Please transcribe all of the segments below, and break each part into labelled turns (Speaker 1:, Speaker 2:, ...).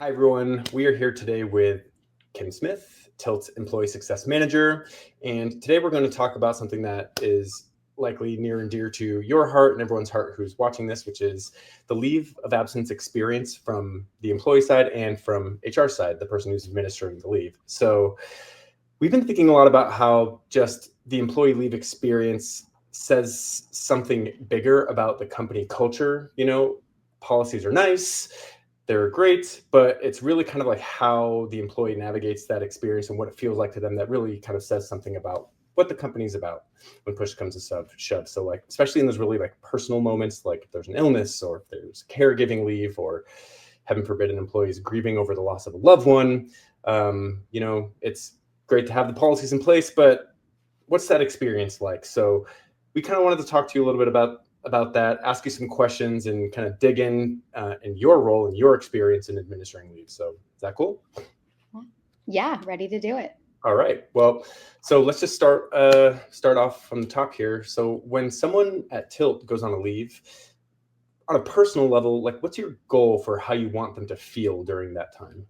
Speaker 1: Hi, everyone. We are here today with Kim Smith, Tilt's Employee Success Manager. And today we're going to talk about something that is likely near and dear to your heart and everyone's heart who's watching this, which is the leave of absence experience from the employee side and from HR side, the person who's administering the leave. So we've been thinking a lot about how just the employee leave experience says something bigger about the company culture. Policies are nice, they're great, but it's really kind of like how the employee navigates that experience and what it feels like to them that really kind of says something about what the company's about when push comes to shove. So like, especially in those really like personal moments, like if there's an illness or if there's caregiving leave or heaven forbid an employee is grieving over the loss of a loved one, it's great to have the policies in place, but what's that experience like? So we kind of wanted to talk to you a little bit about that, ask you some questions, and kind of dig in your role and your experience in administering leave. So is that cool?
Speaker 2: Yeah, ready to do it.
Speaker 1: All right. Well, so let's just start off from the top here. So when someone at Tilt goes on a leave, on a personal level, like what's your goal for how you want them to feel during that time?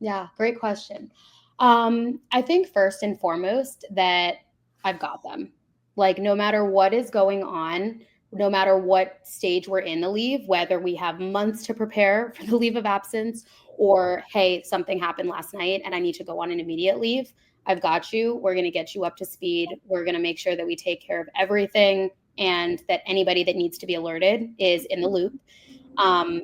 Speaker 2: Yeah, great question. I think first and foremost that I've got them. Like, no matter what is going on, no matter what stage we're in the leave, whether we have months to prepare for the leave of absence or, hey, something happened last night and I need to go on an immediate leave, I've got you. We're going to get you up to speed. We're going to make sure that we take care of everything and that anybody that needs to be alerted is in the loop. Um,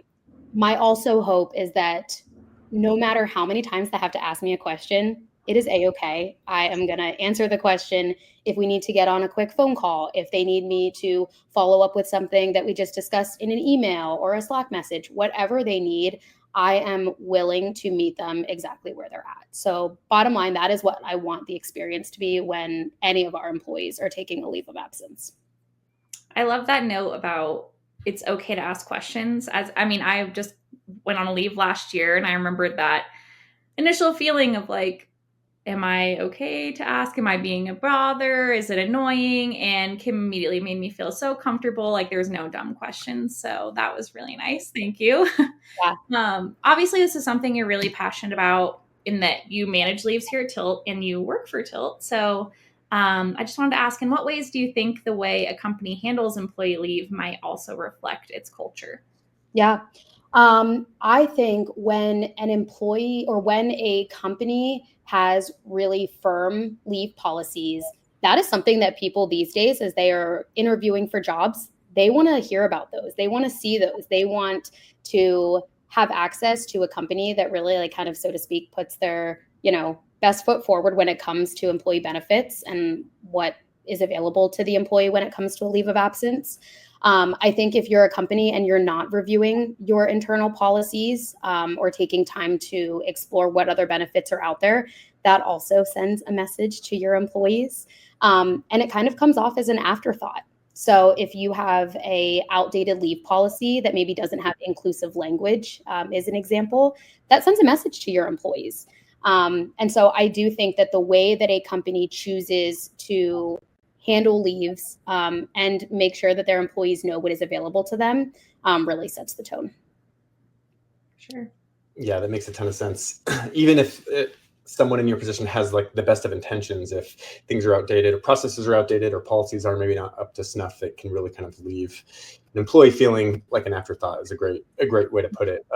Speaker 2: my also hope is that no matter how many times they have to ask me a question, it is a-okay. I am going to answer the question. If we need to get on a quick phone call, if they need me to follow up with something that we just discussed in an email or a Slack message, whatever they need, I am willing to meet them exactly where they're at. So bottom line, that is what I want the experience to be when any of our employees are taking a leave of absence.
Speaker 3: I love that note about it's okay to ask questions. I just went on a leave last year and I remembered that initial feeling of like, am I okay to ask? Am I being a bother? Is it annoying? And Kim immediately made me feel so comfortable. Like there's no dumb questions. So that was really nice. Thank you.
Speaker 2: Yeah.
Speaker 3: Obviously, this is something you're really passionate about in that you manage leaves here at Tilt and you work for Tilt. So I just wanted to ask, in what ways do you think the way a company handles employee leave might also reflect its culture?
Speaker 2: Yeah. I think when an employee or when a company has really firm leave policies, that is something that people these days, as they are interviewing for jobs, they want to hear about those. They want to see those. They want to have access to a company that really, like, kind of, so to speak, puts their, best foot forward when it comes to employee benefits and what is available to the employee when it comes to a leave of absence. I think if you're a company and you're not reviewing your internal policies or taking time to explore what other benefits are out there, that also sends a message to your employees. And it kind of comes off as an afterthought. So if you have a outdated leave policy that maybe doesn't have inclusive language, as an example, that sends a message to your employees. And so I do think that the way that a company chooses to handle leaves and make sure that their employees know what is available to them really sets the tone.
Speaker 3: Sure.
Speaker 1: Yeah, that makes a ton of sense. Even if someone in your position has like the best of intentions, if things are outdated or processes are outdated or policies are maybe not up to snuff, it can really kind of leave an employee feeling like an afterthought is a great way to put it.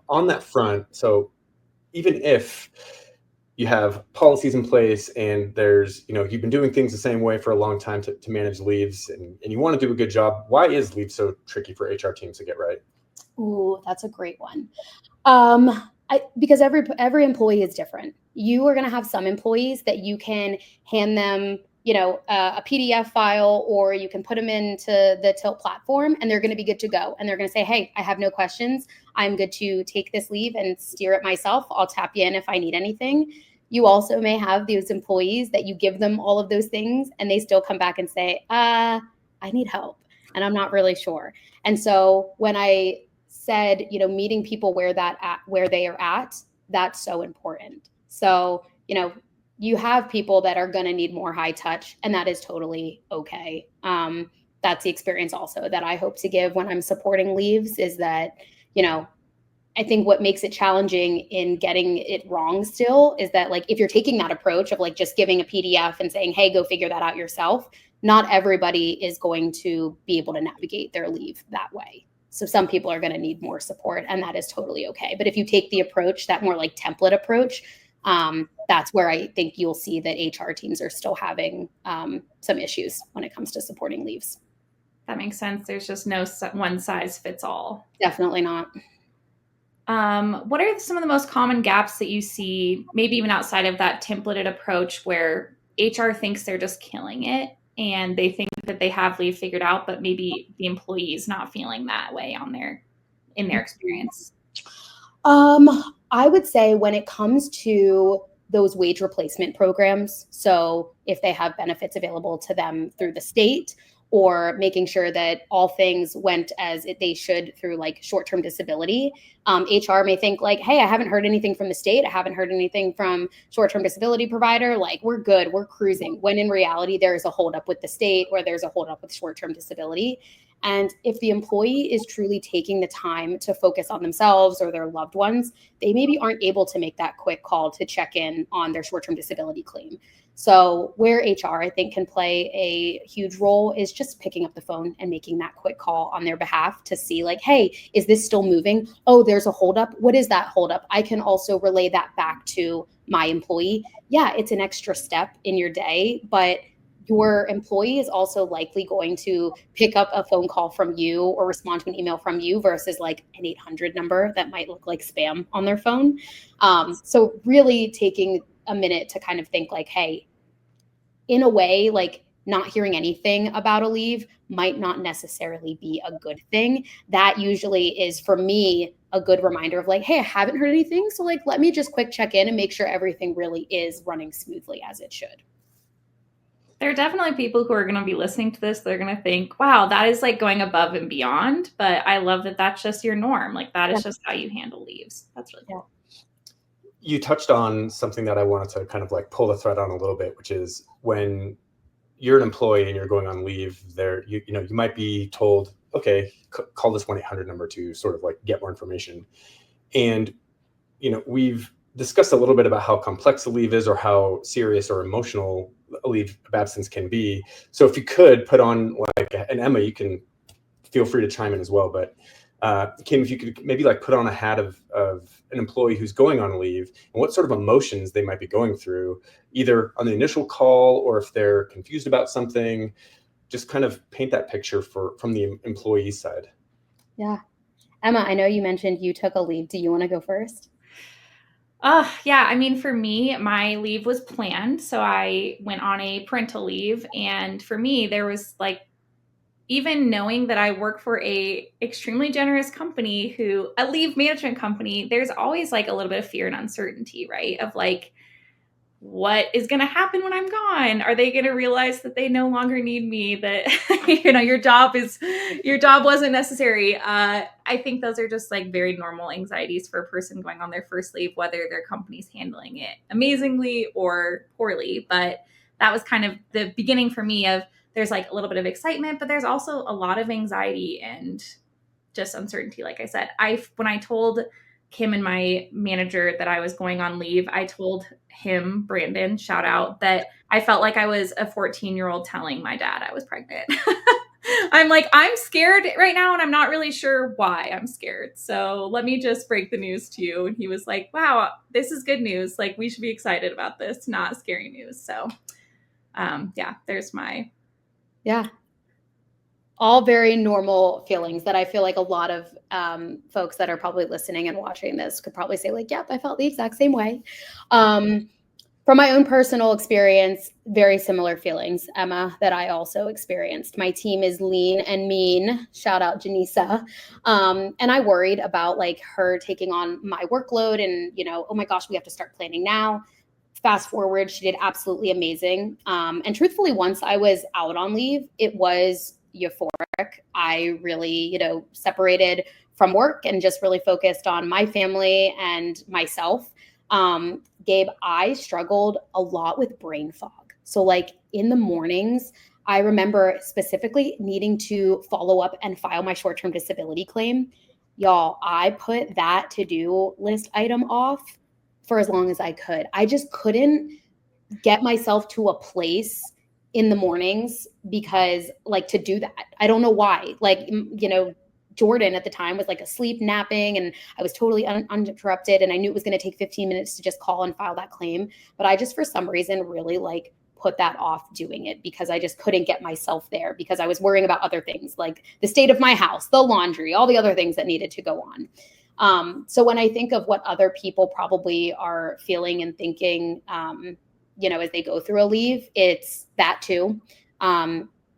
Speaker 1: On that front, so even if you have policies in place and there's, you've been doing things the same way for a long time to manage leaves and you want to do a good job, why is leave so tricky for HR teams to get right?
Speaker 2: Ooh, that's a great one. Because every employee is different. You are going to have some employees that you can hand them, a PDF file, or you can put them into the Tilt platform and they're going to be good to go. And they're going to say, hey, I have no questions. I'm good to take this leave and steer it myself. I'll tap you in if I need anything. You also may have those employees that you give them all of those things and they still come back and say, I need help and I'm not really sure. And so when I said, meeting people where they are at, that's so important. So, you have people that are going to need more high touch, and that is totally okay. That's the experience also that I hope to give when I'm supporting leaves is that, I think what makes it challenging in getting it wrong still is that, like, if you're taking that approach of like just giving a PDF and saying, hey, go figure that out yourself, not everybody is going to be able to navigate their leave that way. So some people are going to need more support, and that is totally okay. But if you take the approach, that more like template approach, that's where I think you'll see that HR teams are still having some issues when it comes to supporting leaves.
Speaker 3: That makes sense. There's just no one size fits all.
Speaker 2: Definitely not.
Speaker 3: What are some of the most common gaps that you see, maybe even outside of that templated approach, where HR thinks they're just killing it and they think that they have leave figured out, but maybe the employee is not feeling that way in their experience?
Speaker 2: I would say when it comes to those wage replacement programs, so if they have benefits available to them through the state, or making sure that all things went as they should through like short-term disability, HR may think like, hey, I haven't heard anything from the state. I haven't heard anything from short-term disability provider. Like, we're good, we're cruising. When in reality, there is a holdup with the state, or there's a holdup with short-term disability. And if the employee is truly taking the time to focus on themselves or their loved ones, they maybe aren't able to make that quick call to check in on their short-term disability claim. So where HR, I think, can play a huge role is just picking up the phone and making that quick call on their behalf to see like, hey, is this still moving? Oh, there's a holdup. What is that holdup? I can also relay that back to my employee. Yeah, it's an extra step in your day, but your employee is also likely going to pick up a phone call from you or respond to an email from you versus like an 800 number that might look like spam on their phone. So really taking a minute to kind of think like, hey, in a way, like not hearing anything about a leave might not necessarily be a good thing. That usually is, for me, a good reminder of like, hey, I haven't heard anything. So like, let me just quick check in and make sure everything really is running smoothly as it should.
Speaker 3: There are definitely people who are going to be listening to this. They're going to think, wow, that is like going above and beyond. But I love that that's just your norm. Like that is just how you handle leaves. That's really cool.
Speaker 1: You touched on something that I wanted to kind of like pull the thread on a little bit, which is when you're an employee and you're going on leave there, you might be told, okay, call this 1-800 number to sort of like get more information. And, we've discussed a little bit about how complex a leave is or how serious or emotional a leave of absence can be. So if you could put on like, and Emma, you can feel free to chime in as well, but Kim, if you could maybe like put on a hat of an employee who's going on leave and what sort of emotions they might be going through, either on the initial call or if they're confused about something, just kind of paint that picture from the employee side.
Speaker 2: Yeah. Emma, I know you mentioned you took a leave. Do you want to go first?
Speaker 3: Yeah. I mean, for me, my leave was planned. So I went on a parental leave. And for me, there was like, even knowing that I work for a extremely generous company a leave management company, there's always like a little bit of fear and uncertainty, right? Of like, what is going to happen when I'm gone? Are they going to realize that they no longer need me? That, your job wasn't necessary. I think those are just like very normal anxieties for a person going on their first leave, whether their company's handling it amazingly or poorly. But that was kind of the beginning for me of, there's like a little bit of excitement, but there's also a lot of anxiety and just uncertainty. Like I said, when I told Kim and my manager that I was going on leave, I told him, Brandon, shout out, that I felt like I was a 14-year-old telling my dad I was pregnant. I'm like, I'm scared right now and I'm not really sure why I'm scared. So let me just break the news to you. And he was like, wow, this is good news. Like we should be excited about this, not scary news. So there's my...
Speaker 2: Yeah. All very normal feelings that I feel like a lot of folks that are probably listening and watching this could probably say like, yep, I felt the exact same way. From my own personal experience, very similar feelings, Emma, that I also experienced. My team is lean and mean. Shout out Janisa. And I worried about like her taking on my workload and, oh my gosh, we have to start planning now. Fast forward, she did absolutely amazing. And truthfully, once I was out on leave, it was euphoric. I really, separated from work and just really focused on my family and myself. Gabe, I struggled a lot with brain fog. So like in the mornings, I remember specifically needing to follow up and file my short-term disability claim. Y'all, I put that to-do list item off for as long as I could. I just couldn't get myself to a place in the mornings because like to do that. I don't know why. Like, Jordan at the time was like asleep, napping, and I was totally uninterrupted. And I knew it was going to take 15 minutes to just call and file that claim. But I just, for some reason, really like put that off doing it because I just couldn't get myself there because I was worrying about other things like the state of my house, the laundry, all the other things that needed to go on. So when I think of what other people probably are feeling and thinking, as they go through a leave, it's that too.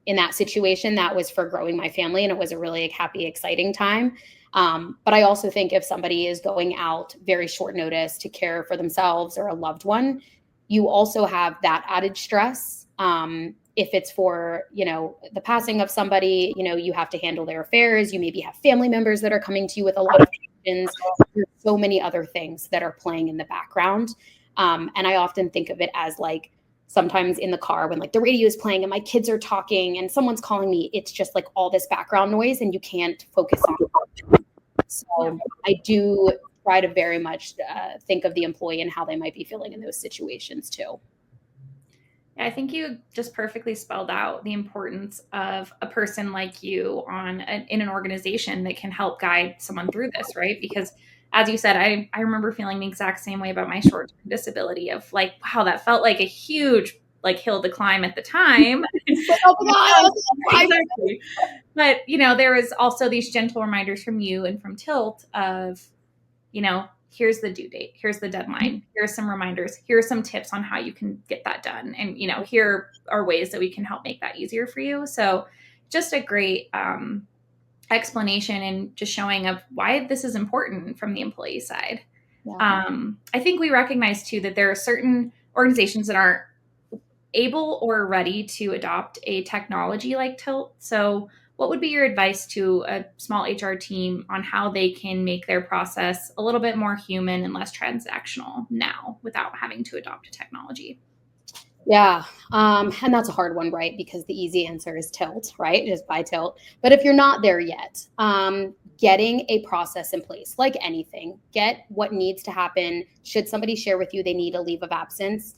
Speaker 2: In that situation, that was for growing my family, and it was a really happy, exciting time. But I also think if somebody is going out very short notice to care for themselves or a loved one, you also have that added stress. If it's for, the passing of somebody, you have to handle their affairs. You maybe have family members that are coming to you with a lot of questions. There's so many other things that are playing in the background. And I often think of it as like sometimes in the car when like the radio is playing and my kids are talking and someone's calling me, it's just like all this background noise and you can't focus on it. So I do try to very much think of the employee and how they might be feeling in those situations too.
Speaker 3: I think you just perfectly spelled out the importance of a person like you in an organization that can help guide someone through this, right? Because as you said, I remember feeling the exact same way about my short-term disability of like, wow, that felt like a huge like hill to climb at the time. Exactly. But, there was also these gentle reminders from you and from Tilt of, here's the due date, here's the deadline, here's some reminders, here are some tips on how you can get that done. And, here are ways that we can help make that easier for you. So just a great explanation and just showing of why this is important from the employee side. Yeah. I think we recognize too that there are certain organizations that aren't able or ready to adopt a technology like Tilt. So what would be your advice to a small HR team on how they can make their process a little bit more human and less transactional now without having to adopt a technology?
Speaker 2: Yeah. And that's a hard one, right? Because the easy answer is Tilt, right? Just buy Tilt. But if you're not there yet, getting a process in place, like anything, get what needs to happen. Should somebody share with you they need a leave of absence?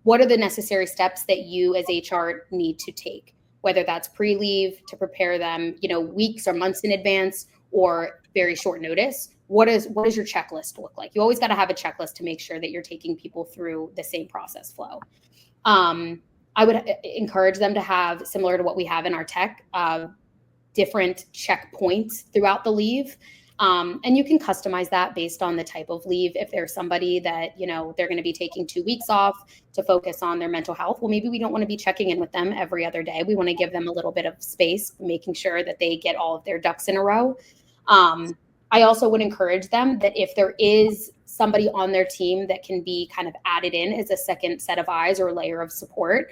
Speaker 2: What are the necessary steps that you as HR need to take? Whether that's pre-leave to prepare them, weeks or months in advance or very short notice. What does your checklist look like? You always got to have a checklist to make sure that you're taking people through the same process flow. I would encourage them to have, similar to what we have in our tech, different checkpoints throughout the leave. And you can customize that based on the type of leave. If there's somebody that, they're going to be taking 2 weeks off to focus on their mental health, well, maybe we don't want to be checking in with them every other day. We want to give them a little bit of space, making sure that they get all of their ducks in a row. I also would encourage them that if there is somebody on their team that can be kind of added in as a second set of eyes or layer of support,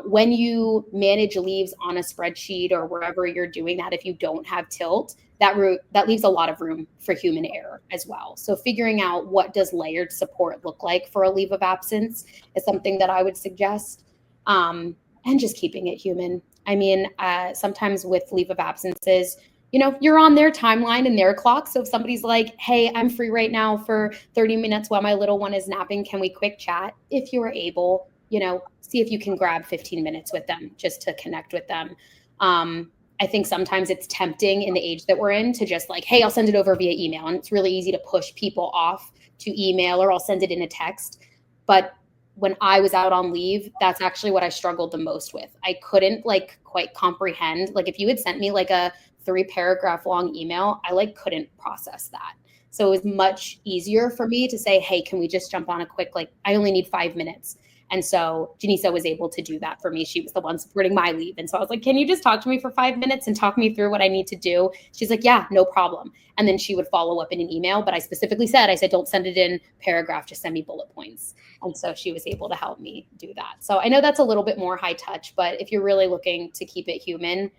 Speaker 2: when you manage leaves on a spreadsheet or wherever you're doing that, if you don't have Tilt, that leaves a lot of room for human error as well. So figuring out what does layered support look like for a leave of absence is something that I would suggest, and just keeping it human. I mean, sometimes with leave of absences, you're on their timeline and their clock. So if somebody's like, hey, I'm free right now for 30 minutes while my little one is napping, can we quick chat? If you're able, see if you can grab 15 minutes with them just to connect with them. I think sometimes it's tempting in the age that we're in to just like, hey, I'll send it over via email. And it's really easy to push people off to email or I'll send it in a text. But when I was out on leave, that's actually what I struggled the most with. I couldn't quite comprehend. Like if you had sent me like a 3-paragraph long email, I couldn't process that. So it was much easier for me to say, hey, can we just jump on a quick, I only need 5 minutes. And so Janisa was able to do that for me. She was the one supporting my leave. And so I was like, can you just talk to me for 5 minutes and talk me through what I need to do? She's like, yeah, no problem. And then she would follow up in an email. But I specifically said, don't send it in paragraph, just send me bullet points. And so she was able to help me do that. So I know that's a little bit more high touch, but if you're really looking to keep it human,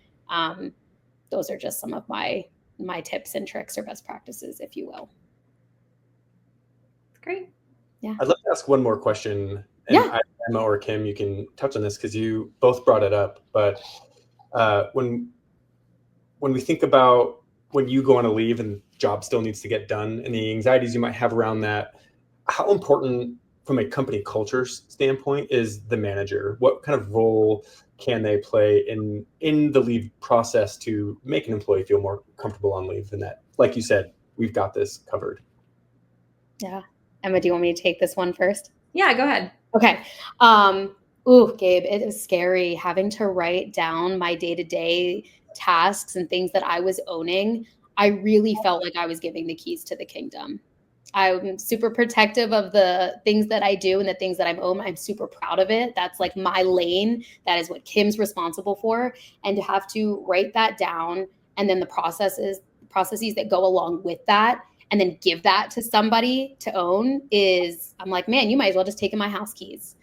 Speaker 2: those are just some of my tips and tricks or best practices, if you will.
Speaker 3: Great.
Speaker 2: Yeah.
Speaker 1: I'd love to ask one more question. And Emma or Kim, you can touch on this because you both brought it up. But when we think about when you go on a leave and job still needs to get done and the anxieties you might have around that, how important from a company culture standpoint is the manager? What kind of role can they play in the leave process to make an employee feel more comfortable on leave? And that, like you said, we've got this covered.
Speaker 2: Yeah. Emma, do you want me to take this one first?
Speaker 3: Yeah, go ahead.
Speaker 2: Okay. Gabe, it was scary having to write down my day-to-day tasks and things that I was owning. I really felt like I was giving the keys to the kingdom. I'm super protective of the things that I do and the things that I'm own. I'm super proud of it. That's like my lane. That is what Kim's responsible for. And to have to write that down and then the processes that go along with that and then give that to somebody to own is, I'm like, man, you might as well just take in my house keys.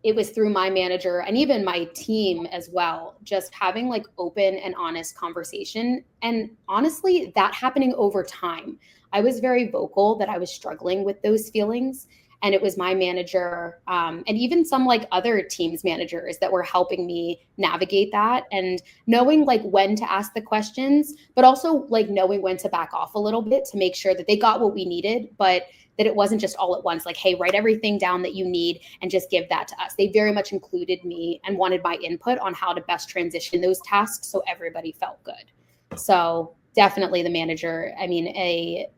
Speaker 2: It was through my manager and even my team as well, just having like open and honest conversation. And honestly, that happening over time. I was very vocal that I was struggling with those feelings. And it was my manager and even some like other teams managers that were helping me navigate that and knowing like when to ask the questions, but also like knowing when to back off a little bit to make sure that they got what we needed, but that it wasn't just all at once, like, hey, write everything down that you need and just give that to us. They very much included me and wanted my input on how to best transition those tasks so everybody felt good. So definitely the manager, I mean, a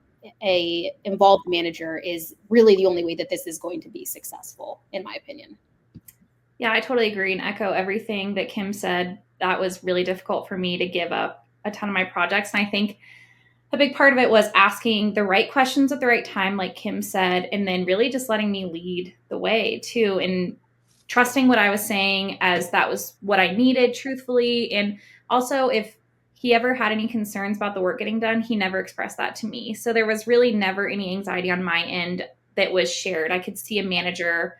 Speaker 2: involved manager is really the only way that this is going to be successful, in my opinion.
Speaker 3: Yeah, I totally agree and echo everything that Kim said. That was really difficult for me to give up a ton of my projects. And I think a big part of it was asking the right questions at the right time, like Kim said, and then really just letting me lead the way too, and trusting what I was saying as that was what I needed, truthfully. And also, if he ever had any concerns about the work getting done, he never expressed that to me. So there was really never any anxiety on my end that was shared. I could see a manager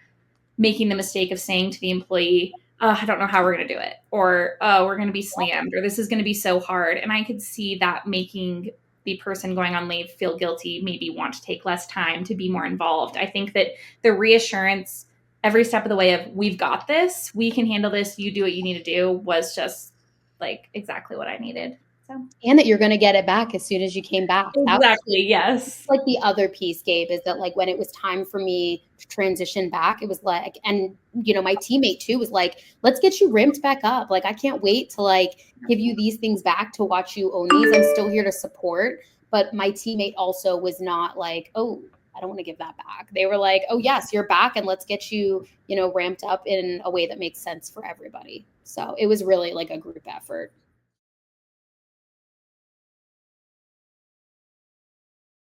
Speaker 3: making the mistake of saying to the employee, I don't know how we're going to do it, or we're going to be slammed, or this is going to be so hard. And I could see that making the person going on leave feel guilty, maybe want to take less time to be more involved. I think that the reassurance every step of the way of we've got this, we can handle this, you do what you need to do was just like exactly what I needed. So
Speaker 2: And that you're going to get it back as soon as you came back.
Speaker 3: exactly, yes.
Speaker 2: Like the other piece, Gabe, is that like when it was time for me to transition back, it was like, and you know, my teammate too was like, let's get you ramped back up. Like, I can't wait to like give you these things back to watch you own these. I'm still here to support. But my teammate also was not like, oh, I don't want to give that back. They were like, oh yes, you're back and let's get you, you know, ramped up in a way that makes sense for everybody. So it was really like a group effort.